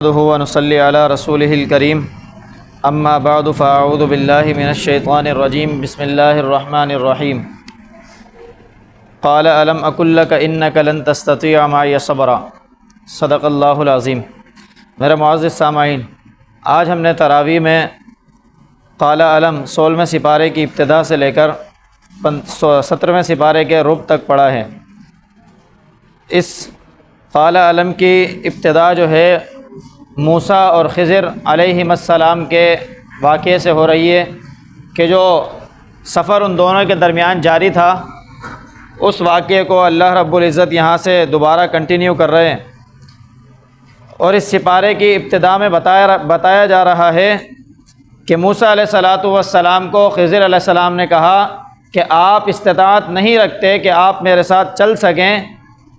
نحمده ونصلي على رسوله الكريم اما بعد فاعوذ بالله من الشيطان الرجيم بسم الله الرحمن الرحيم قال الم اقل لك انك لن تستطيع معي صبرا صدق اللہ العظیم۔ میرے معزز سامعین، آج ہم نے تراویح میں قال الم 16ویں سپارے کی ابتدا سے لے کر 17ویں سپارے کے ربع تک پڑھا ہے۔ اس قال الم کی ابتدا جو ہے موسیٰ اور خضر علیہم السلام کے واقعے سے ہو رہی ہے کہ جو سفر ان دونوں کے درمیان جاری تھا، اس واقعے کو اللہ رب العزت یہاں سے دوبارہ کنٹینیو کر رہے ہیں، اور اس سپارے کی ابتدا میں بتایا جا رہا ہے کہ موسیٰ علیہ السلام کو خضر علیہ السلام نے کہا کہ آپ استطاعت نہیں رکھتے کہ آپ میرے ساتھ چل سکیں،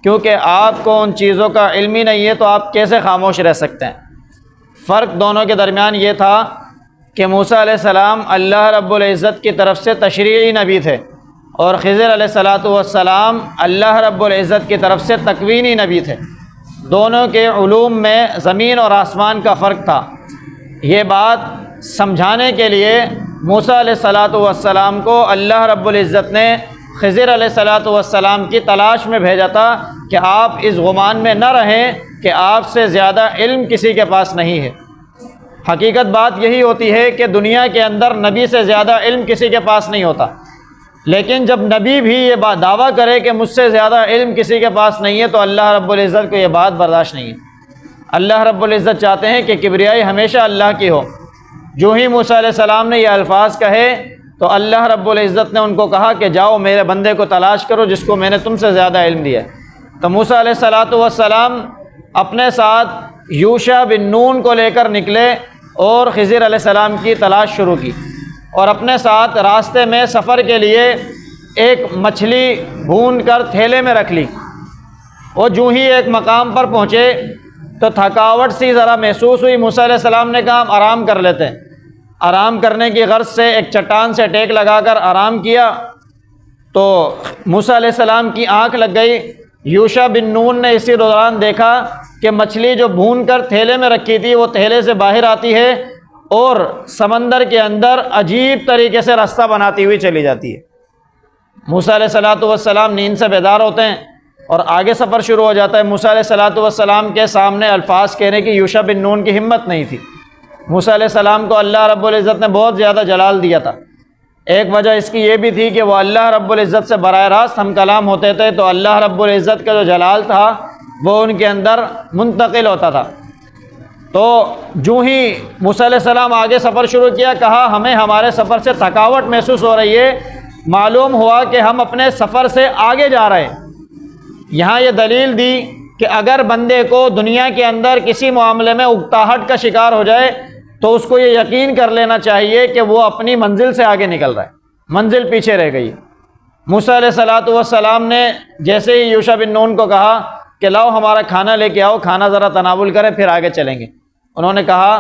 کیونکہ آپ کو ان چیزوں کا علم ہی نہیں ہے، تو آپ کیسے خاموش رہ سکتے ہیں۔ فرق دونوں کے درمیان یہ تھا کہ موسیٰ علیہ السلام اللہ رب العزت کی طرف سے تشریعی نبی تھے، اور خضر علیہ السلام اللہ رب العزت کی طرف سے تکوینی نبی تھے۔ دونوں کے علوم میں زمین اور آسمان کا فرق تھا۔ یہ بات سمجھانے کے لیے موسیٰ علیہ السلام کو اللہ رب العزت نے خضر علیہ السلام کی تلاش میں بھیجا تھا کہ آپ اس گمان میں نہ رہیں کہ آپ سے زیادہ علم کسی کے پاس نہیں ہے۔ حقیقت بات یہی ہوتی ہے کہ دنیا کے اندر نبی سے زیادہ علم کسی کے پاس نہیں ہوتا، لیکن جب نبی بھی یہ بات دعویٰ کرے کہ مجھ سے زیادہ علم کسی کے پاس نہیں ہے، تو اللہ رب العزت کو یہ بات برداشت نہیں ہے۔ اللہ رب العزت چاہتے ہیں کہ کبریائی ہمیشہ اللہ کی ہو۔ جو ہی موسیٰ علیہ السلام نے یہ الفاظ کہے تو اللہ رب العزت نے ان کو کہا کہ جاؤ میرے بندے کو تلاش کرو جس کو میں نے تم سے زیادہ علم دیا ہے۔ تو موسیٰ علیہ السلام اپنے ساتھ یوشع بن نون کو لے کر نکلے اور خضر علیہ السلام کی تلاش شروع کی، اور اپنے ساتھ راستے میں سفر کے لیے ایک مچھلی بھون کر تھیلے میں رکھ لی۔ وہ جو ہی ایک مقام پر پہنچے تو تھکاوٹ سی ذرا محسوس ہوئی۔ موسیٰ علیہ السلام نے کہا ہم آرام کر لیتے ہیں۔ آرام کرنے کی غرض سے ایک چٹان سے ٹیک لگا کر آرام کیا تو موسیٰ علیہ السلام کی آنکھ لگ گئی۔ یوشع بن نون نے اسی دوران دیکھا کہ مچھلی جو بھون کر تھیلے میں رکھی تھی وہ تھیلے سے باہر آتی ہے اور سمندر کے اندر عجیب طریقے سے راستہ بناتی ہوئی چلی جاتی ہے۔ موسیٰ علیہ السلام نیند سے بیدار ہوتے ہیں اور آگے سفر شروع ہو جاتا ہے۔ موسیٰ علیہ السلام کے سامنے الفاظ کہنے کی یوشع بن نون کی ہمت نہیں تھی۔ موسیٰ علیہ السلام کو اللہ رب العزت نے بہت زیادہ جلال دیا تھا۔ ایک وجہ اس کی یہ بھی تھی کہ وہ اللہ رب العزت سے براہ راست ہم کلام ہوتے تھے، تو اللہ رب العزت کا جو جلال تھا وہ ان کے اندر منتقل ہوتا تھا۔ تو جو ہی موسیٰ علیہ السلام آگے سفر شروع کیا، کہا ہمیں ہمارے سفر سے تھکاوٹ محسوس ہو رہی ہے۔ معلوم ہوا کہ ہم اپنے سفر سے آگے جا رہے ہیں۔ یہاں یہ دلیل دی کہ اگر بندے کو دنیا کے اندر کسی معاملے میں اکتاہٹ کا شکار ہو جائے تو اس کو یہ یقین کر لینا چاہیے کہ وہ اپنی منزل سے آگے نکل رہا ہے، منزل پیچھے رہ گئی۔ موسیٰ علیہ السلام نے جیسے ہی یوشع بن نون کو کہا کہ لاؤ ہمارا کھانا لے کے آؤ، کھانا ذرا تناول کریں پھر آگے چلیں گے، انہوں نے کہا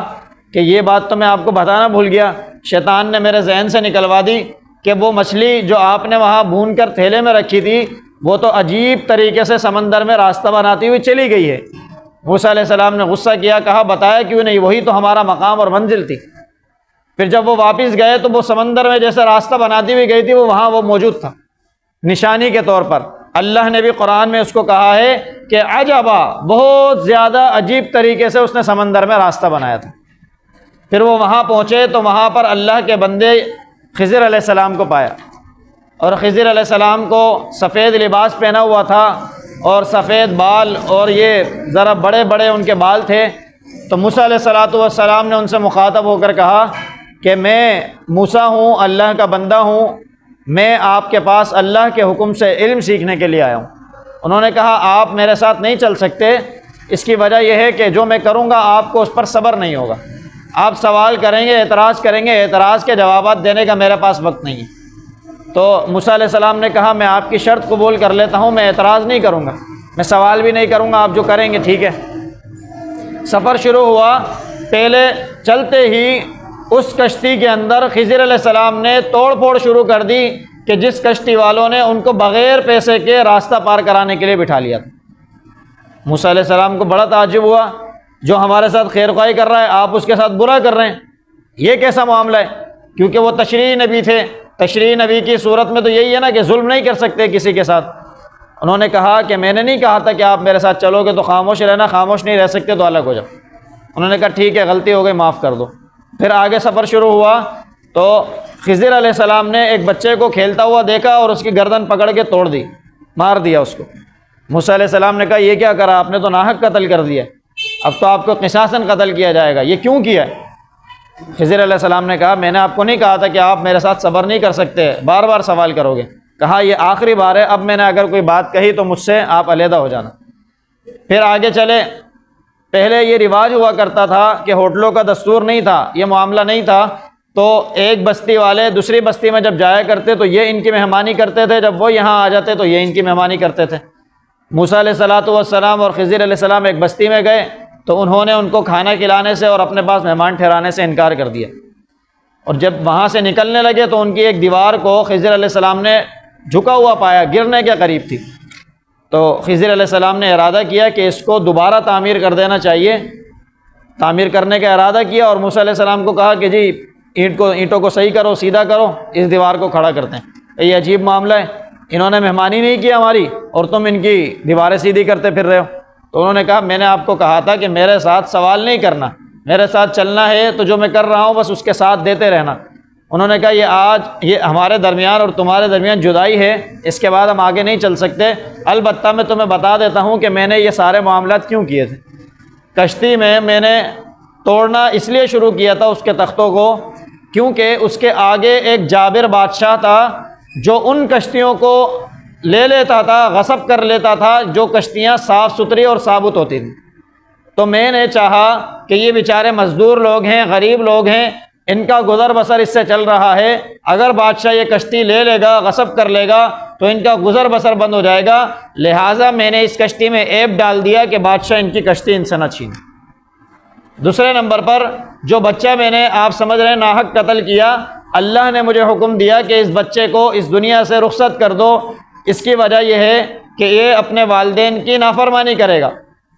کہ یہ بات تو میں آپ کو بتانا بھول گیا، شیطان نے میرے ذہن سے نکلوا دی کہ وہ مچھلی جو آپ نے وہاں بھون کر تھیلے میں رکھی تھی وہ تو عجیب طریقے سے سمندر میں راستہ بناتی ہوئی چلی گئی ہے۔ موسیٰ علیہ السلام نے غصہ کیا، کہا بتایا کیوں نہیں، وہی تو ہمارا مقام اور منزل تھی۔ پھر جب وہ واپس گئے تو وہ سمندر میں جیسے راستہ بناتی ہوئی گئی تھی وہ وہاں وہ موجود تھا نشانی کے طور پر۔ اللہ نے بھی قرآن میں اس کو کہا ہے کہ عجبا، بہت زیادہ عجیب طریقے سے اس نے سمندر میں راستہ بنایا تھا۔ پھر وہ وہاں پہنچے تو وہاں پر اللہ کے بندے خضر علیہ السلام کو پایا، اور خضر علیہ السلام کو سفید لباس پہنا ہوا تھا اور سفید بال، اور یہ ذرا بڑے بڑے ان کے بال تھے۔ تو موسیٰ علیہ السلام نے ان سے مخاطب ہو کر کہا کہ میں موسیٰ ہوں، اللہ کا بندہ ہوں، میں آپ کے پاس اللہ کے حکم سے علم سیکھنے کے لیے آیا ہوں۔ انہوں نے کہا آپ میرے ساتھ نہیں چل سکتے، اس کی وجہ یہ ہے کہ جو میں کروں گا آپ کو اس پر صبر نہیں ہوگا، آپ سوال کریں گے، اعتراض کریں گے، اعتراض کے جوابات دینے کا میرے پاس وقت نہیں ہے۔ تو موسیٰ علیہ السلام نے کہا میں آپ کی شرط قبول کر لیتا ہوں، میں اعتراض نہیں کروں گا، میں سوال بھی نہیں کروں گا، آپ جو کریں گے ٹھیک ہے۔ سفر شروع ہوا، پہلے چلتے ہی اس کشتی کے اندر خضر علیہ السلام نے توڑ پھوڑ شروع کر دی کہ جس کشتی والوں نے ان کو بغیر پیسے کے راستہ پار کرانے کے لیے بٹھا لیا تھا۔ موسیٰ علیہ السلام کو بڑا تعجب ہوا جو ہمارے ساتھ خیر خواہی کر رہا ہے آپ اس کے ساتھ برا کر رہے ہیں، یہ کیسا معاملہ ہے؟ کیونکہ وہ تشریعی نبی تھے، تشریعی نبی کی صورت میں تو یہی ہے نا کہ ظلم نہیں کر سکتے کسی کے ساتھ۔ انہوں نے کہا کہ میں نے نہیں کہا تھا کہ آپ میرے ساتھ چلو گے تو خاموش رہنا، خاموش نہیں رہ سکتے تو الگ ہو جاؤ۔ انہوں نے کہا ٹھیک ہے غلطی ہو گئی، معاف کر دو۔ پھر آگے سفر شروع ہوا تو خضر علیہ السلام نے ایک بچے کو کھیلتا ہوا دیکھا اور اس کی گردن پکڑ کے توڑ دی، مار دیا اس کو۔ موسیٰ علیہ السلام نے کہا یہ کیا کرا آپ نے؟ تو ناحق قتل کر دیا، اب تو آپ کو قصاصاً قتل کیا جائے گا، یہ کیوں کیا ہے؟ خضر علیہ السلام نے کہا میں نے آپ کو نہیں کہا تھا کہ آپ میرے ساتھ صبر نہیں کر سکتے، بار بار سوال کرو گے؟ کہا یہ آخری بار ہے، اب میں نے اگر کوئی بات کہی تو مجھ سے آپ علیحدہ ہو جانا۔ پھر آگے چلے، پہلے یہ رواج ہوا کرتا تھا کہ ہوٹلوں کا دستور نہیں تھا، یہ معاملہ نہیں تھا، تو ایک بستی والے دوسری بستی میں جب جایا کرتے تو یہ ان کی مہمانی کرتے تھے، جب وہ یہاں آ جاتے تو یہ ان کی مہمانی کرتے تھے۔ موسیٰ علیہ السلام اور خضر علیہ السلام ایک بستی میں گئے تو انہوں نے ان کو کھانا کھلانے سے اور اپنے پاس مہمان ٹھہرانے سے انکار کر دیا، اور جب وہاں سے نکلنے لگے تو ان کی ایک دیوار کو خضر علیہ السلام نے جھکا ہوا پایا، گرنے کے قریب تھی، تو خضر علیہ السلام نے ارادہ کیا کہ اس کو دوبارہ تعمیر کر دینا چاہیے۔ تعمیر کرنے کا ارادہ کیا اور موسیٰ علیہ السلام کو کہا کہ جی اینٹوں کو صحیح کرو، سیدھا کرو، اس دیوار کو کھڑا کرتے ہیں۔ یہ عجیب معاملہ ہے، انہوں نے مہمانی نہیں کی ہماری اور تم ان کی دیواریں سیدھی کرتے پھر رہے ہو۔ تو انہوں نے کہا میں نے آپ کو کہا تھا کہ میرے ساتھ سوال نہیں کرنا، میرے ساتھ چلنا ہے تو جو میں کر رہا ہوں بس اس کے ساتھ دیتے رہنا۔ انہوں نے کہا یہ آج یہ ہمارے درمیان اور تمہارے درمیان جدائی ہے، اس کے بعد ہم آگے نہیں چل سکتے، البتہ میں تمہیں بتا دیتا ہوں کہ میں نے یہ سارے معاملات کیوں کیے تھے۔ کشتی میں نے توڑنا اس لیے شروع کیا تھا اس کے تختوں کو کیونکہ اس کے آگے ایک جابر بادشاہ تھا جو ان کشتیوں کو لے لیتا تھا، غصب کر لیتا تھا جو کشتیاں صاف ستھری اور ثابت ہوتی تھیں۔ تو میں نے چاہا کہ یہ بیچارے مزدور لوگ ہیں، غریب لوگ ہیں، ان کا گزر بسر اس سے چل رہا ہے، اگر بادشاہ یہ کشتی لے لے گا، غصب کر لے گا تو ان کا گزر بسر بند ہو جائے گا، لہٰذا میں نے اس کشتی میں عیب ڈال دیا کہ بادشاہ ان کی کشتی ان سے نہ چھینے۔ دوسرے نمبر پر جو بچہ میں نے آپ سمجھ رہے ہیں ناحق قتل کیا، اللہ نے مجھے حکم دیا کہ اس بچے کو اس دنیا سے رخصت کر دو۔ اس کی وجہ یہ ہے کہ یہ اپنے والدین کی نافرمانی کرے گا،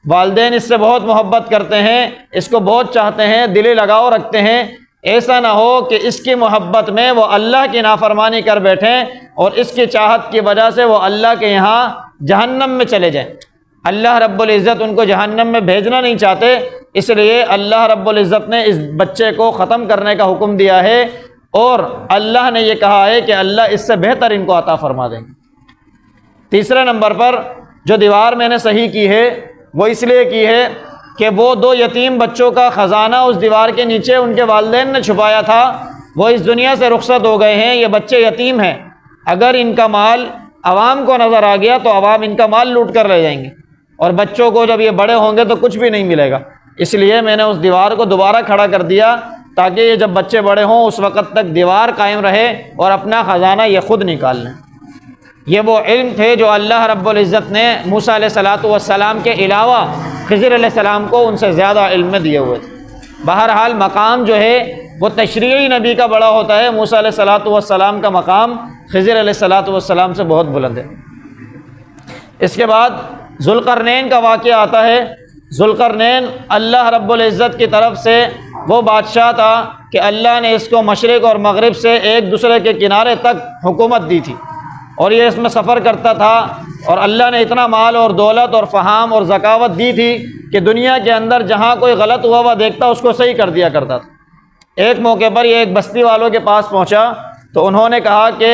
والدین اس سے بہت محبت کرتے ہیں، اس کو بہت چاہتے ہیں، دلی لگاؤ رکھتے ہیں، ایسا نہ ہو کہ اس کی محبت میں وہ اللہ کی نافرمانی کر بیٹھیں اور اس کی چاہت کی وجہ سے وہ اللہ کے یہاں جہنم میں چلے جائیں۔ اللہ رب العزت ان کو جہنم میں بھیجنا نہیں چاہتے، اس لیے اللہ رب العزت نے اس بچے کو ختم کرنے کا حکم دیا ہے، اور اللہ نے یہ کہا ہے کہ اللہ اس سے بہتر ان کو عطا فرما دیں گے۔ تیسرے نمبر پر جو دیوار میں نے صحیح کی ہے وہ اس لیے کی ہے کہ وہ 2 یتیم بچوں کا خزانہ اس دیوار کے نیچے ان کے والدین نے چھپایا تھا، وہ اس دنیا سے رخصت ہو گئے ہیں، یہ بچے یتیم ہیں، اگر ان کا مال عوام کو نظر آ گیا تو عوام ان کا مال لوٹ کر لے جائیں گے، اور بچوں کو جب یہ بڑے ہوں گے تو کچھ بھی نہیں ملے گا، اس لیے میں نے اس دیوار کو دوبارہ کھڑا کر دیا تاکہ یہ جب بچے بڑے ہوں اس وقت تک دیوار قائم رہے اور اپنا خزانہ یہ خود نکال لیں۔ یہ وہ علم تھے جو اللہ رب العزت نے موسیٰ علیہ السلام کے علاوہ خضر علیہ السلام کو ان سے زیادہ علم میں دیے ہوئے تھے۔ بہرحال مقام جو ہے وہ تشریعی نبی کا بڑا ہوتا ہے، موسیٰ علیہ السلام کا مقام خضر علیہ السلام سے بہت بلند ہے۔ اس کے بعد ذوالقرنین کا واقعہ آتا ہے۔ ذوالقرنین اللہ رب العزت کی طرف سے وہ بادشاہ تھا کہ اللہ نے اس کو مشرق اور مغرب سے ایک دوسرے کے کنارے تک حکومت دی تھی، اور یہ اس میں سفر کرتا تھا، اور اللہ نے اتنا مال اور دولت اور فہام اور ذکاوت دی تھی کہ دنیا کے اندر جہاں کوئی غلط ہوا دیکھتا اس کو صحیح کر دیا کرتا تھا۔ ایک موقع پر یہ ایک بستی والوں کے پاس پہنچا تو انہوں نے کہا کہ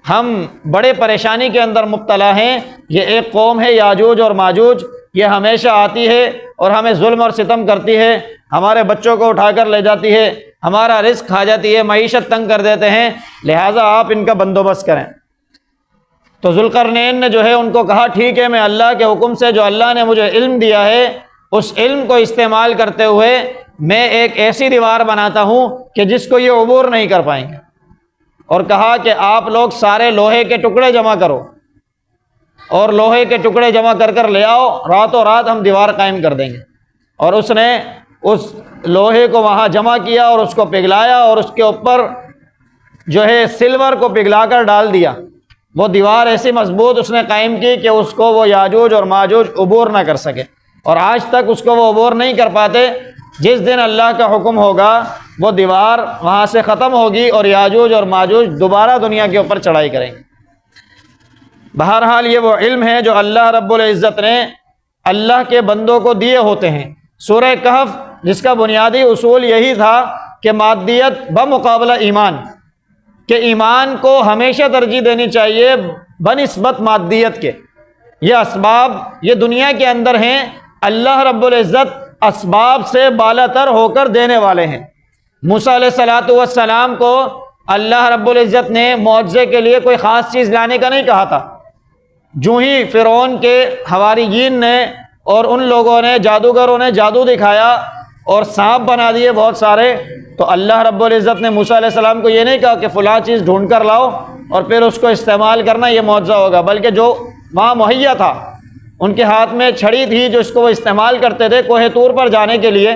ہم بڑے پریشانی کے اندر مبتلا ہیں، یہ ایک قوم ہے یاجوج اور ماجوج، یہ ہمیشہ آتی ہے اور ہمیں ظلم اور ستم کرتی ہے، ہمارے بچوں کو اٹھا کر لے جاتی ہے، ہمارا رزق کھا جاتی ہے، معیشت تنگ کر دیتے ہیں، لہٰذا آپ ان کا بندوبست کریں۔ تو ذوالقرنین نے جو ہے ان کو کہا ٹھیک ہے، میں اللہ کے حکم سے جو اللہ نے مجھے علم دیا ہے اس علم کو استعمال کرتے ہوئے میں ایک ایسی دیوار بناتا ہوں کہ جس کو یہ عبور نہیں کر پائیں گے، اور کہا کہ آپ لوگ سارے لوہے کے ٹکڑے جمع کرو اور لوہے کے ٹکڑے جمع کر کر لے آؤ، راتوں رات ہم دیوار قائم کر دیں گے۔ اور اس نے اس لوہے کو وہاں جمع کیا اور اس کو پگھلایا اور اس کے اوپر جو ہے سلور کو پگھلا کر ڈال دیا، وہ دیوار ایسی مضبوط اس نے قائم کی کہ اس کو وہ یاجوج اور ماجوج عبور نہ کر سکے۔ اور آج تک اس کو وہ عبور نہیں کر پاتے۔ جس دن اللہ کا حکم ہوگا وہ دیوار وہاں سے ختم ہوگی اور یاجوج اور ماجوج دوبارہ دنیا کے اوپر چڑھائی کریں گے۔ بہرحال یہ وہ علم ہے جو اللہ رب العزت نے اللہ کے بندوں کو دیے ہوتے ہیں۔ سورہ کہف جس کا بنیادی اصول یہی تھا کہ مادیت بمقابلہ ایمان، کہ ایمان کو ہمیشہ ترجیح دینی چاہیے بنسبت مادیت کے۔ یہ اسباب یہ دنیا کے اندر ہیں، اللہ رب العزت اسباب سے بالا تر ہو کر دینے والے ہیں۔ موسیٰ علیہ السلام کو اللہ رب العزت نے معجزے کے لیے کوئی خاص چیز لانے کا نہیں کہا تھا۔ جو ہی فرعون کے حواریین نے اور ان لوگوں نے جادوگروں نے جادو دکھایا اور سانپ بنا دیے بہت سارے، تو اللہ رب العزت نے موسیٰ علیہ السلام کو یہ نہیں کہا کہ فلاں چیز ڈھونڈ کر لاؤ اور پھر اس کو استعمال کرنا، یہ معجزہ ہوگا، بلکہ جو وہاں مہیا تھا، ان کے ہاتھ میں چھڑی تھی جو اس کو وہ استعمال کرتے تھے کوہ طور پر جانے کے لیے،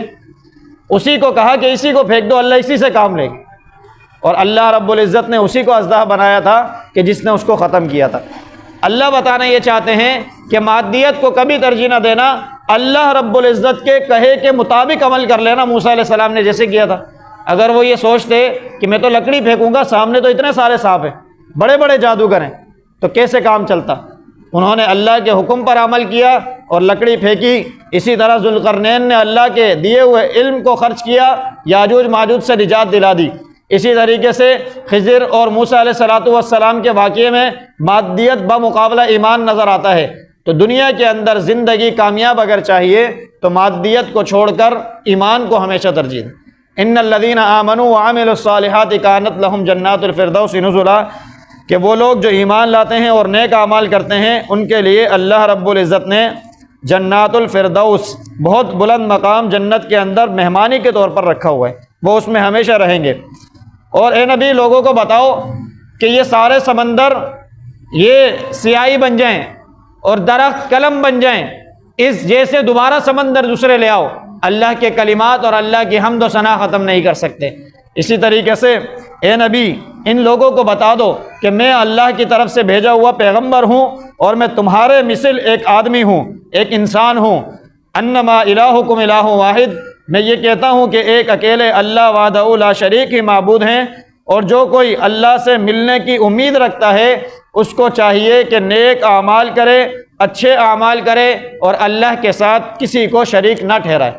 اسی کو کہا کہ اسی کو پھینک دو، اللہ اسی سے کام لے گی۔ اور اللہ رب العزت نے اسی کو اژدہا بنایا تھا کہ جس نے اس کو ختم کیا تھا۔ اللہ بتانا یہ چاہتے ہیں کہ مادیت کو کبھی ترجیح نہ دینا، اللہ رب العزت کے کہے کے مطابق عمل کر لینا، موسیٰ علیہ السلام نے جیسے کیا تھا۔ اگر وہ یہ سوچتے کہ میں تو لکڑی پھینکوں گا، سامنے تو اتنے سارے سانپ ہیں، بڑے بڑے جادوگر ہیں، تو کیسے کام چلتا؟ انہوں نے اللہ کے حکم پر عمل کیا اور لکڑی پھینکی۔ اسی طرح ذوالقرنین نے اللہ کے دیے ہوئے علم کو خرچ کیا، یاجوج ماجوج سے نجات دلا دی۔ اسی طریقے سے خضر اور موسیٰ علیہ السلام کے واقعے میں مادیت بمقابلہ ایمان نظر آتا ہے۔ تو دنیا کے اندر زندگی کامیاب اگر چاہیے تو مادیت کو چھوڑ کر ایمان کو ہمیشہ ترجیح دیں۔ ان الذین آمنوا وعملوا الصالحات کانت لہم جنات الفردوس نزلا، کہ وہ لوگ جو ایمان لاتے ہیں اور نیک اعمال کرتے ہیں ان کے لیے اللہ رب العزت نے جنات الفردوس، بہت بلند مقام جنت کے اندر مہمانی کے طور پر رکھا ہوا ہے، وہ اس میں ہمیشہ رہیں گے۔ اور اے نبی لوگوں کو بتاؤ کہ یہ سارے سمندر یہ سیاہی بن جائیں اور درخت قلم بن جائیں، اس جیسے دوبارہ سمندر دوسرے لے آؤ، اللہ کے کلمات اور اللہ کی حمد و ثنا ختم نہیں کر سکتے۔ اسی طریقے سے اے نبی ان لوگوں کو بتا دو کہ میں اللہ کی طرف سے بھیجا ہوا پیغمبر ہوں اور میں تمہارے مثل ایک آدمی ہوں، ایک انسان ہوں۔ انما الہکم الہ واحد، میں یہ کہتا ہوں کہ ایک اکیلے اللہ وحدہ لا شریک ہی معبود ہیں، اور جو کوئی اللہ سے ملنے کی امید رکھتا ہے اس کو چاہیے کہ نیک اعمال کرے، اچھے اعمال کرے اور اللہ کے ساتھ کسی کو شریک نہ ٹھہرائے۔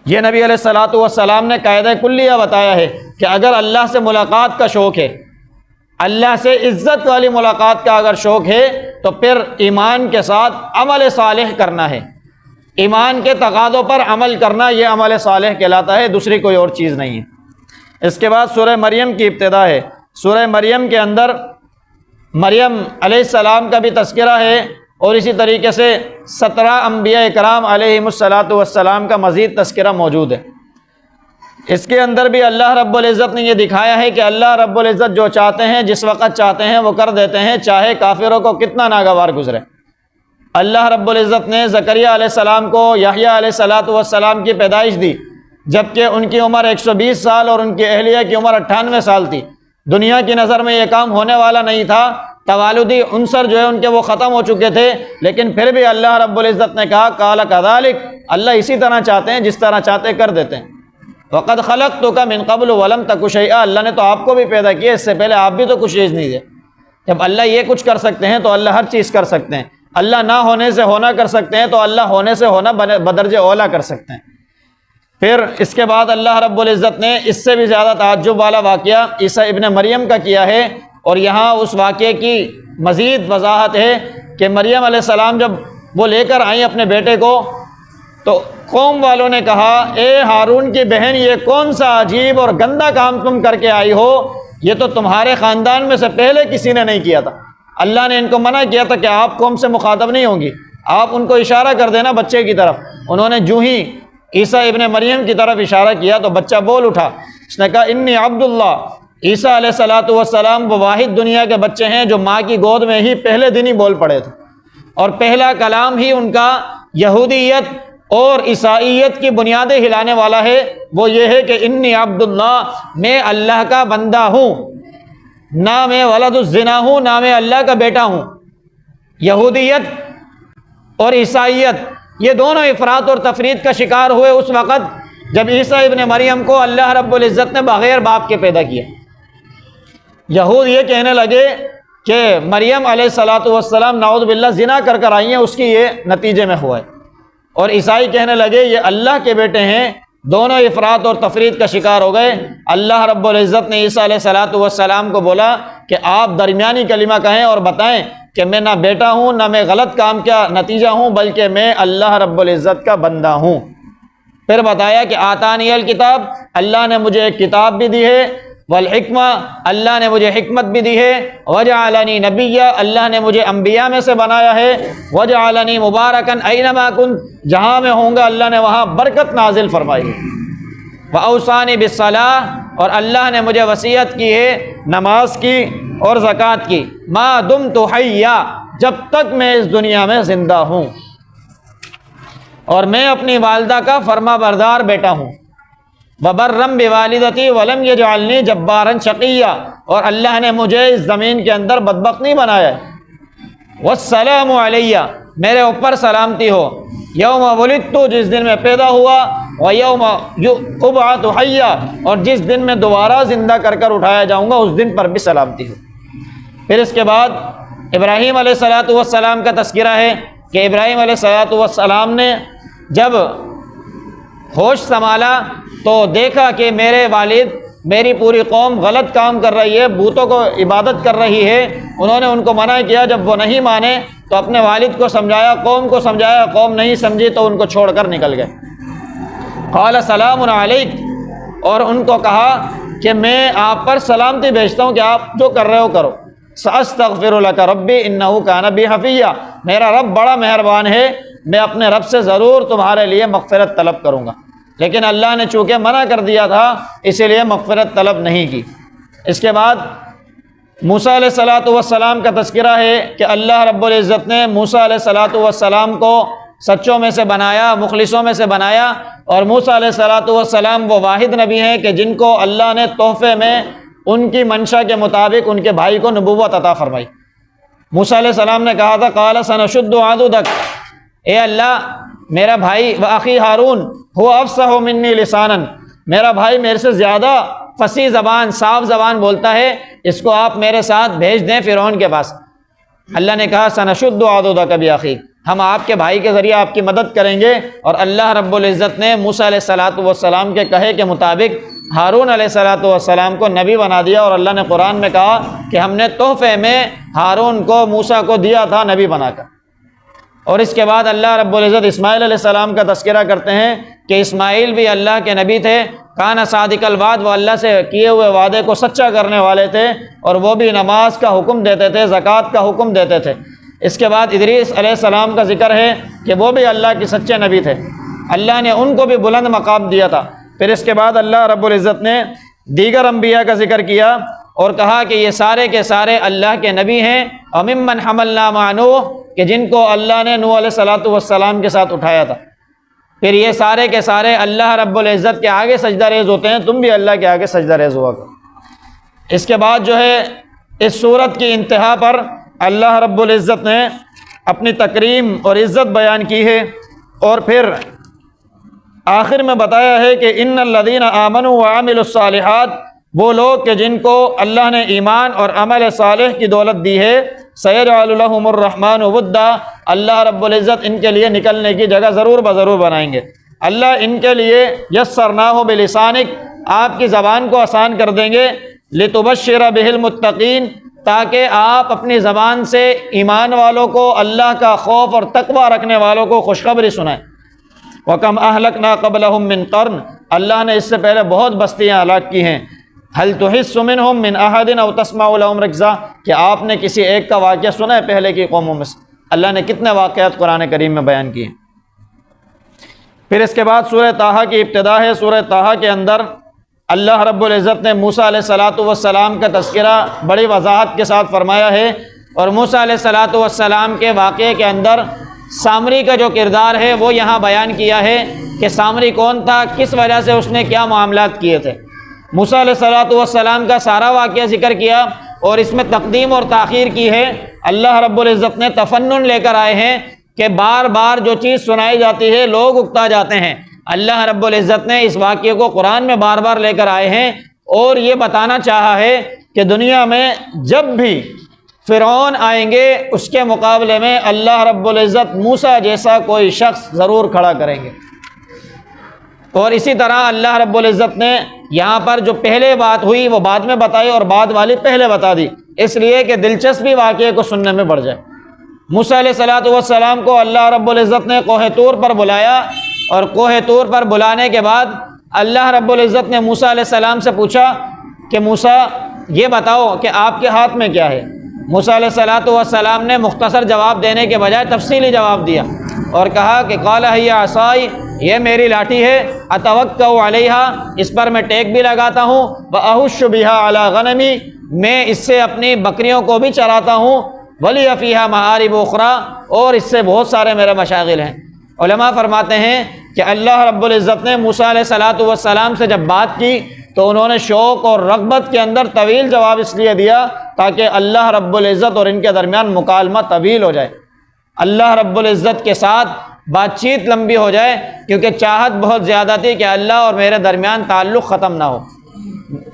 یہ نبی علیہ السلام نے قاعدہ کلیہ بتایا ہے کہ اگر اللہ سے ملاقات کا شوق ہے، اللہ سے عزت والی ملاقات کا اگر شوق ہے تو پھر ایمان کے ساتھ عمل صالح کرنا ہے، ایمان کے تقاضوں پر عمل کرنا، یہ عمل صالح کہلاتا ہے، دوسری کوئی اور چیز نہیں ہے۔ اس کے بعد سورہ مریم کی ابتدا ہے۔ سورہ مریم کے اندر مریم علیہ السلام کا بھی تذکرہ ہے اور اسی طریقے سے 17 انبیاء اکرام علیہم السلام کا مزید تذکرہ موجود ہے۔ اس کے اندر بھی اللہ رب العزت نے یہ دکھایا ہے کہ اللہ رب العزت جو چاہتے ہیں جس وقت چاہتے ہیں وہ کر دیتے ہیں، چاہے کافروں کو کتنا ناگوار گزرے۔ اللہ رب العزت نے زکریا علیہ السلام کو یحییٰ علیہ السلام کی پیدائش دی جبکہ ان کی عمر 120 سال اور ان کی اہلیہ کی عمر 98 سال تھی۔ دنیا کی نظر میں یہ کام ہونے والا نہیں تھا، توالدی عنصر جو ہے ان کے وہ ختم ہو چکے تھے، لیکن پھر بھی اللہ رب العزت نے کہا قال کذالک، اللہ اسی طرح چاہتے ہیں جس طرح چاہتے کر دیتے ہیں۔ وقد خلقتک من قبل ولم تک شیئا، اللہ نے تو آپ کو بھی پیدا کیا، اس سے پہلے آپ بھی تو کچھ چیز نہیں تھے۔ جب اللہ یہ کچھ کر سکتے ہیں تو اللہ ہر چیز کر سکتے ہیں۔ اللہ نہ ہونے سے ہونا کر سکتے ہیں تو اللہ ہونے سے ہونا بدرجہ اولا کر سکتے ہیں۔ پھر اس کے بعد اللہ رب العزت نے اس سے بھی زیادہ تعجب والا واقعہ عیسیٰ ابن مریم کا کیا ہے، اور یہاں اس واقعے کی مزید وضاحت ہے کہ مریم علیہ السلام جب وہ لے کر آئیں اپنے بیٹے کو تو قوم والوں نے کہا اے ہارون کی بہن، یہ کون سا عجیب اور گندا کام تم کر کے آئی ہو، یہ تو تمہارے خاندان میں سے پہلے کسی نے نہیں کیا تھا۔ اللہ نے ان کو منع کیا تھا کہ آپ قوم سے مخاطب نہیں ہوں گی، آپ ان کو اشارہ کر دینا بچے کی طرف۔ انہوں نے جو ہی عیسیٰ ابن مریم کی طرف اشارہ کیا تو بچہ بول اٹھا، اس نے کہا انی عبداللہ۔ عیسیٰ علیہ السلام وہ واحد دنیا کے بچے ہیں جو ماں کی گود میں ہی پہلے دن ہی بول پڑے تھے، اور پہلا کلام ہی ان کا یہودیت اور عیسائیت کی بنیادیں ہلانے والا ہے، وہ یہ ہے کہ انی عبداللہ، میں اللہ کا بندہ ہوں، نہ میں ولد الزنا ہوں، نہ میں اللہ کا بیٹا ہوں۔ یہودیت اور عیسائیت، یہ دونوں افراط اور تفرید کا شکار ہوئے اس وقت جب عیسیٰ ابن مریم کو اللہ رب العزت نے بغیر باپ کے پیدا کیا۔ یہود یہ کہنے لگے کہ مریم علیہ السلام نعوذ باللہ زنا کر آئی ہیں، اس کی یہ نتیجے میں ہوا ہے، اور عیسائی کہنے لگے یہ اللہ کے بیٹے ہیں۔ دونوں افراط اور تفرید کا شکار ہو گئے۔ اللہ رب العزت نے عیسیٰ علیہ السلام کو بولا کہ آپ درمیانی کلمہ کہیں اور بتائیں کہ میں نہ بیٹا ہوں، نہ میں غلط کام کا نتیجہ ہوں، بلکہ میں اللہ رب العزت کا بندہ ہوں۔ پھر بتایا کہ آتانی الکتاب، اللہ نے مجھے ایک کتاب بھی دی ہے، والحکمہ، اللہ نے مجھے حکمت بھی دی ہے، وجعلنی نبیّا، اللہ نے مجھے انبیاء میں سے بنایا ہے، وجعلنی مبارکن اینما کنت، جہاں میں ہوں گا اللہ نے وہاں برکت نازل فرمائی ہے، واوصانی بالصلاۃ، اور اللہ نے مجھے وصیت کی ہے نماز کی اور زکوٰۃ کی، ما دمت حیا، جب تک میں اس دنیا میں زندہ ہوں، اور میں اپنی والدہ کا فرما بردار بیٹا ہوں، وبرم بوالدتی ولم یجعلنی جبارا شقیا، اور اللہ نے مجھے اس زمین کے اندر بدبخت نہیں بنایا ہے، والسلام علیہ، میرے اوپر سلامتی ہو، یوم ولدت، جس دن میں پیدا ہوا، ویوم ابعث حیا، اور جس دن میں دوبارہ زندہ کر اٹھایا جاؤں گا اس دن پر بھی سلامتی ہو۔ پھر اس کے بعد ابراہیم علیہ السلام کا تذکرہ ہے کہ ابراہیم علیہ السلام نے جب ہوش سنبھالا تو دیکھا کہ میرے والد، میری پوری قوم غلط کام کر رہی ہے، بتوں کو عبادت کر رہی ہے۔ انہوں نے ان کو منع کیا، جب وہ نہیں مانے تو اپنے والد کو سمجھایا، قوم کو سمجھایا، قوم نہیں سمجھی تو ان کو چھوڑ کر نکل گئے۔ قال سلام علیک، اور ان کو کہا کہ میں آپ پر سلامتی بھیجتا ہوں کہ آپ جو کر رہے ہو کرو۔ ساستغفر لک ربی انہ کان بی حفیہ، میرا رب بڑا مہربان ہے، میں اپنے رب سے ضرور تمہارے لیے مغفرت طلب کروں گا۔ لیکن اللہ نے چونکہ منع کر دیا تھا اسی لیے مغفرت طلب نہیں کی۔ اس کے بعد موسیٰ علیہ السلام کا تذکرہ ہے کہ اللہ رب العزت نے موسیٰ علیہ السلام کو سچوں میں سے بنایا، مخلصوں میں سے بنایا، اور موسیٰ علیہ السلام وہ واحد نبی ہیں کہ جن کو اللہ نے تحفے میں ان کی منشا کے مطابق ان کے بھائی کو نبوت عطا فرمائی۔ موسیٰ علیہ السلام نے کہا تھا قال سنشد عضدک، اے اللہ میرا بھائی واخی ہارون هو افصح منی لسانا، میرا بھائی میرے سے زیادہ فصیح زبان، صاف زبان بولتا ہے، اس کو آپ میرے ساتھ بھیج دیں فرعون کے پاس۔ اللہ نے کہا سنشد عضدک باخیک، ہم آپ کے بھائی کے ذریعے آپ کی مدد کریں گے، اور اللہ رب العزت نے موسیٰ علیہ السلام کے کہے کے مطابق ہارون علیہ السلام کو نبی بنا دیا، اور اللہ نے قرآن میں کہا کہ ہم نے تحفے میں ہارون کو، موسیٰ کو دیا تھا نبی بنا کر۔ اور اس کے بعد اللہ رب العزت اسماعیل علیہ السلام کا تذکرہ کرتے ہیں کہ اسماعیل بھی اللہ کے نبی تھے، کان صادق الوعد، وہ اللہ سے کیے ہوئے وعدے کو سچا کرنے والے تھے، اور وہ بھی نماز کا حکم دیتے تھے، زکوٰۃ کا حکم دیتے تھے۔ اس کے بعد ادریس علیہ السلام کا ذکر ہے کہ وہ بھی اللہ کے سچے نبی تھے، اللہ نے ان کو بھی بلند مقام دیا تھا۔ پھر اس کے بعد اللہ رب العزت نے دیگر انبیاء کا ذکر کیا اور کہا کہ یہ سارے کے سارے اللہ کے نبی ہیں، وممن حملنا مع نوح، کہ جن کو اللہ نے نوح علیہ السلام کے ساتھ اٹھایا تھا۔ پھر یہ سارے کے سارے اللہ رب العزت کے آگے سجدہ ریز ہوتے ہیں، تم بھی اللہ کے آگے سجدہ ریز ہوا کرو۔ اس کے بعد جو ہے اس سورت کی انتہا پر اللہ رب العزت نے اپنی تکریم اور عزت بیان کی ہے، اور پھر آخر میں بتایا ہے کہ ان الذین آمنوا وعملوا الصالحات، وہ لوگ کہ جن کو اللہ نے ایمان اور عمل صالح کی دولت دی ہے، سیجعل لهم الرحمن ودا، اللہ رب العزت ان کے لیے نکلنے کی جگہ ضرور بضرور بنائیں گے۔ اللہ ان کے لیے یسرناہ بلسانک، آپ کی زبان کو آسان کر دیں گے، لتبشر بہ المتقین، تاکہ آپ اپنی زبان سے ایمان والوں کو، اللہ کا خوف اور تقوی رکھنے والوں کو خوشخبری سنائیں۔ وَكَمْ أَهْلَكْنَا قَبْلَهُمْ مِنْ قَرْنٍ، اللہ نے اس سے پہلے بہت بستیاں ہلاک کی ہیں۔ هَلْ تُحِسُّ مِنْهُمْ مِنْ أَحَدٍ أَوْ تَسْمَعُ لَهُمْ رِكْزًا، کہ آپ نے کسی ایک کا واقعہ سنا ہے پہلے کی قوموں میں سے؟ اللہ نے کتنے واقعات قرآن کریم میں بیان کیے۔ پھر اس کے بعد سورہ طٰہٰ کی ابتدا ہے۔ سورہ طٰہٰ کے اندر اللہ رب العزت نے موسیٰ علیہ السلام کا تذکرہ بڑی وضاحت کے ساتھ فرمایا ہے، اور موسیٰ علیہ السلام کے واقعے کے اندر سامری کا جو کردار ہے وہ یہاں بیان کیا ہے کہ سامری کون تھا، کس وجہ سے اس نے کیا معاملات کیے تھے۔ موسیٰ علیہ السلام کا سارا واقعہ ذکر کیا، اور اس میں تقدیم اور تاخیر کی ہے۔ اللہ رب العزت نے تفنن لے کر آئے ہیں کہ بار بار جو چیز سنائی جاتی ہے لوگ اکتا جاتے ہیں۔ اللہ رب العزت نے اس واقعے کو قرآن میں بار بار لے کر آئے ہیں اور یہ بتانا چاہا ہے کہ دنیا میں جب بھی فرعون آئیں گے اس کے مقابلے میں اللہ رب العزت موسیٰ جیسا کوئی شخص ضرور کھڑا کریں گے۔ اور اسی طرح اللہ رب العزت نے یہاں پر جو پہلے بات ہوئی وہ بعد میں بتائی اور بعد والی پہلے بتا دی، اس لیے کہ دلچسپی واقعے کو سننے میں بڑھ جائے۔ موسیٰ علیہ السلام کو اللہ رب العزت نے کوہ طور پر بلایا، اور کوہ طور پر بلانے کے بعد اللہ رب العزت نے موسیٰ علیہ السلام سے پوچھا کہ موسیٰ یہ بتاؤ کہ آپ کے ہاتھ میں کیا ہے؟ موسیٰ علیہ السلام نے مختصر جواب دینے کے بجائے تفصیلی جواب دیا اور کہا کہ قال ہی عصائی، یہ میری لاٹھی ہے، اتوکأ علیہا، اس پر میں ٹیک بھی لگاتا ہوں، واحش بہا علی غنمی، میں اس سے اپنی بکریوں کو بھی چراتا ہوں، ولی فیہا معارب اخری، اور اس سے بہت سارے میرے مشاغل ہیں۔ علماء فرماتے ہیں کہ اللہ رب العزت نے موسیٰ علیہ السلام سے جب بات کی تو انہوں نے شوق اور رغبت کے اندر طویل جواب اس لیے دیا تاکہ اللہ رب العزت اور ان کے درمیان مکالمہ طویل ہو جائے، اللہ رب العزت کے ساتھ بات چیت لمبی ہو جائے، کیونکہ چاہت بہت زیادہ تھی کہ اللہ اور میرے درمیان تعلق ختم نہ ہو،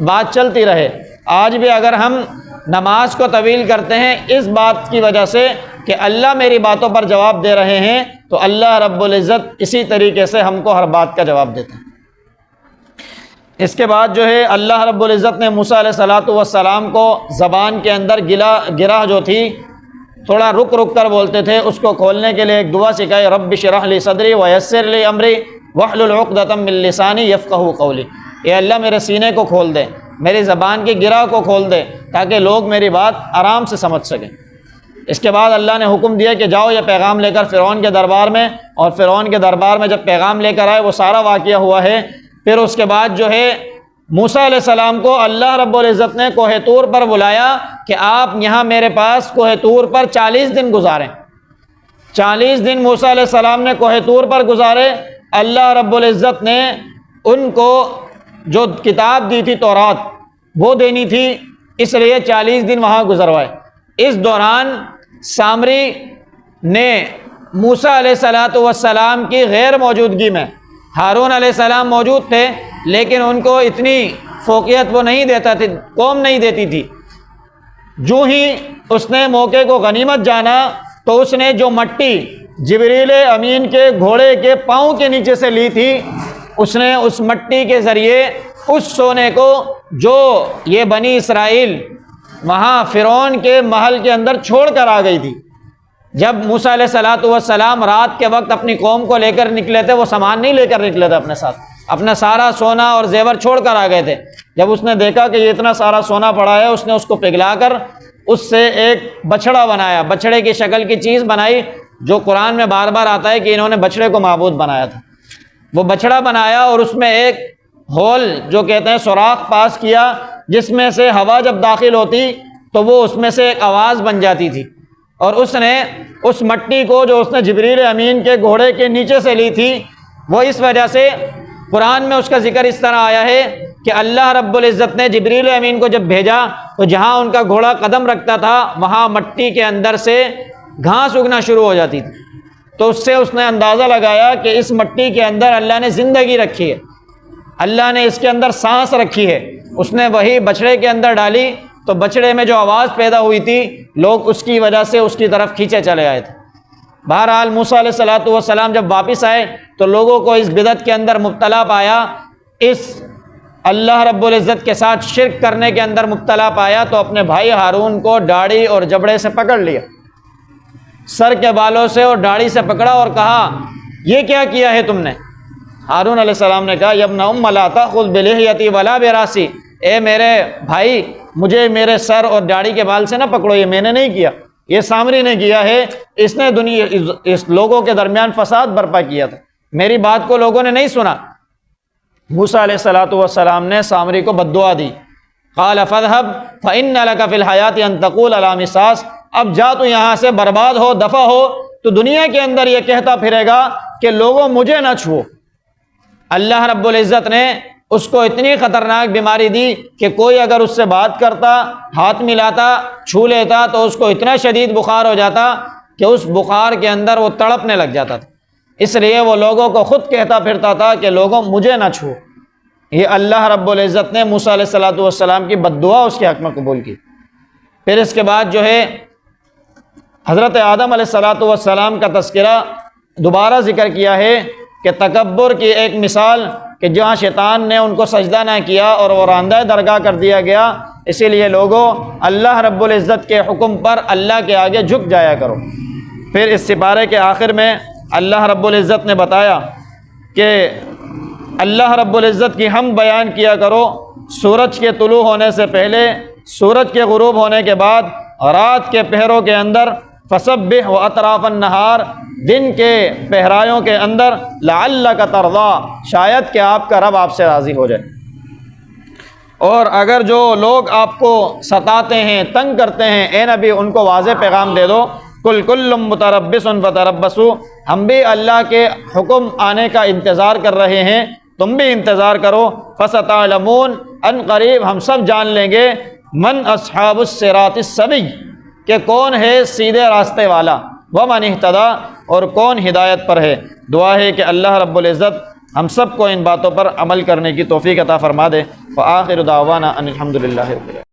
بات چلتی رہے۔ آج بھی اگر ہم نماز کو طویل کرتے ہیں اس بات کی وجہ سے کہ اللہ میری باتوں پر جواب دے رہے ہیں، تو اللہ رب العزت اسی طریقے سے ہم کو ہر بات کا جواب دیتے ہیں۔ اس کے بعد جو ہے اللہ رب العزت نے موسیٰ علیہ السلام کو زبان کے اندر گرہ جو تھی، تھوڑا رک رک کر بولتے تھے، اس کو کھولنے کے لیے ایک دعا سکھائی، رب اشرح لی صدری ویسر لی امری واحلل عقدۃ من لسانی یفقہوا قولی، اے اللہ میرے سینے کو کھول دے، میری زبان کی گرہ کو کھول دے تاکہ لوگ میری بات آرام سے سمجھ سکیں۔ اس کے بعد اللہ نے حکم دیا کہ جاؤ یہ پیغام لے کر فرعون کے دربار میں، اور فرعون کے دربار میں جب پیغام لے کر آئے وہ سارا واقعہ ہوا ہے۔ پھر اس کے بعد جو ہے موسیٰ علیہ السلام کو اللہ رب العزت نے کوہ طور پر بلایا کہ آپ یہاں میرے پاس کوہ طور پر 40 دن گزاریں۔ 40 دن موسیٰ علیہ السلام نے کوہ طور پر گزارے۔ اللہ رب العزت نے ان کو جو کتاب دی تھی تورات وہ دینی تھی، اس لیے 40 دن وہاں گزروائے۔ اس دوران سامری نے موسیٰ علیہ السلام کی غیر موجودگی میں، ہارون علیہ السلام موجود تھے لیکن ان کو اتنی فوقیت وہ نہیں دیتا تھا، قوم نہیں دیتی تھی۔ جو ہی اس نے موقع کو غنیمت جانا تو اس نے جو مٹی جبریل امین کے گھوڑے کے پاؤں کے نیچے سے لی تھی، اس نے اس مٹی کے ذریعے اس سونے کو جو یہ بنی اسرائیل وہاں فرعون کے محل کے اندر چھوڑ کر آ گئی تھی، جب موسیٰ علیہ السلام رات کے وقت اپنی قوم کو لے کر نکلے تھے، وہ سامان نہیں لے کر نکلے تھے اپنے ساتھ، اپنا سارا سونا اور زیور چھوڑ کر آ گئے تھے۔ جب اس نے دیکھا کہ یہ اتنا سارا سونا پڑا ہے، اس نے اس کو پگھلا کر اس سے ایک بچھڑا بنایا، بچھڑے کی شکل کی چیز بنائی، جو قرآن میں بار بار آتا ہے کہ انہوں نے بچھڑے کو معبود بنایا تھا۔ وہ بچھڑا بنایا اور اس میں ایک ہول جو کہتے ہیں سوراخ پاس کیا، جس میں سے ہوا جب داخل ہوتی تو وہ اس میں سے ایک آواز بن جاتی تھی، اور اس نے اس مٹی کو جو اس نے جبریل امین کے گھوڑے کے نیچے سے لی تھی، وہ اس وجہ سے قرآن میں اس کا ذکر اس طرح آیا ہے کہ اللہ رب العزت نے جبریل امین کو جب بھیجا تو جہاں ان کا گھوڑا قدم رکھتا تھا وہاں مٹی کے اندر سے گھاس اگنا شروع ہو جاتی تھی، تو اس سے اس نے اندازہ لگایا کہ اس مٹی کے اندر اللہ نے زندگی رکھی ہے، اللہ نے اس کے اندر سانس رکھی ہے۔ اس نے وہی بچڑے کے اندر ڈالی تو بچڑے میں جو آواز پیدا ہوئی تھی، لوگ اس کی وجہ سے اس کی طرف کھینچے چلے آئے تھے۔ بہرحال موسیٰ علیہ السلام جب واپس آئے تو لوگوں کو اس بدعت کے اندر مبتلا پایا، اس اللہ رب العزت کے ساتھ شرک کرنے کے اندر مبتلا پایا، تو اپنے بھائی ہارون کو داڑھی اور جبڑے سے پکڑ لیا، سر کے بالوں سے اور داڑھی سے پکڑا اور کہا یہ کیا کیا ہے تم نے؟ ہارون علیہ السلام نے کہا یا ابن ام لا تأخذ بلحیتی ولا براسی، اے میرے بھائی مجھے میرے سر اور داڑھی کے بال سے نہ پکڑو، یہ میں نے نہیں کیا، یہ سامری نے کیا ہے، اس نے اس لوگوں کے درمیان فساد برپا کیا تھا، میری بات کو لوگوں نے نہیں سنا۔ موسیٰ علیہ السلام نے سامری کو بد دعا دی، قال فاذهب فإن لك في الحياة أن تقول على مساس، اب جا تو یہاں سے برباد ہو، دفع ہو، تو دنیا کے اندر یہ کہتا پھرے گا کہ لوگوں مجھے نہ چھو۔ اللہ رب العزت نے اس کو اتنی خطرناک بیماری دی کہ کوئی اگر اس سے بات کرتا، ہاتھ ملاتا، چھو لیتا تو اس کو اتنا شدید بخار ہو جاتا کہ اس بخار کے اندر وہ تڑپنے لگ جاتا تھا، اس لیے وہ لوگوں کو خود کہتا پھرتا تھا کہ لوگوں مجھے نہ چھو۔ یہ اللہ رب العزت نے موسیٰ علیہ السلام کی بد دعا اس کے حق میں قبول کی۔ پھر اس کے بعد جو ہے حضرت آدم علیہ السلام کا تذکرہ دوبارہ ذکر کیا ہے کہ تکبر کی ایک مثال کہ جہاں شیطان نے ان کو سجدہ نہ کیا اور وہ راندہ درگاہ کر دیا گیا، اسی لیے لوگوں اللہ رب العزت کے حکم پر اللہ کے آگے جھک جایا کرو۔ پھر اس سپارے کے آخر میں اللہ رب العزت نے بتایا کہ اللہ رب العزت کی حمد بیان کیا کرو سورج کے طلوع ہونے سے پہلے، سورج کے غروب ہونے کے بعد، رات کے پہروں کے اندر، فسبح و اطراف النہار، دن کے پہرائیوں کے اندر، لعلک ترضی، شاید کہ آپ کا رب آپ سے راضی ہو جائے۔ اور اگر جو لوگ آپ کو ستاتے ہیں، تنگ کرتے ہیں، اے نبی ان کو واضح پیغام دے دو، کل متربص فتربصوا، ہم بھی اللہ کے حکم آنے کا انتظار کر رہے ہیں، تم بھی انتظار کرو، فستعلمون، ان قریب ہم سب جان لیں گے، من اصحاب الصراط السوی، کہ کون ہے سیدھے راستے والا، ومن اہتدی، اور کون ہدایت پر ہے۔ دعا ہے کہ اللہ رب العزت ہم سب کو ان باتوں پر عمل کرنے کی توفیق عطا فرما دے۔ وآخر دعوانا ان الحمد للہ رب العالمین۔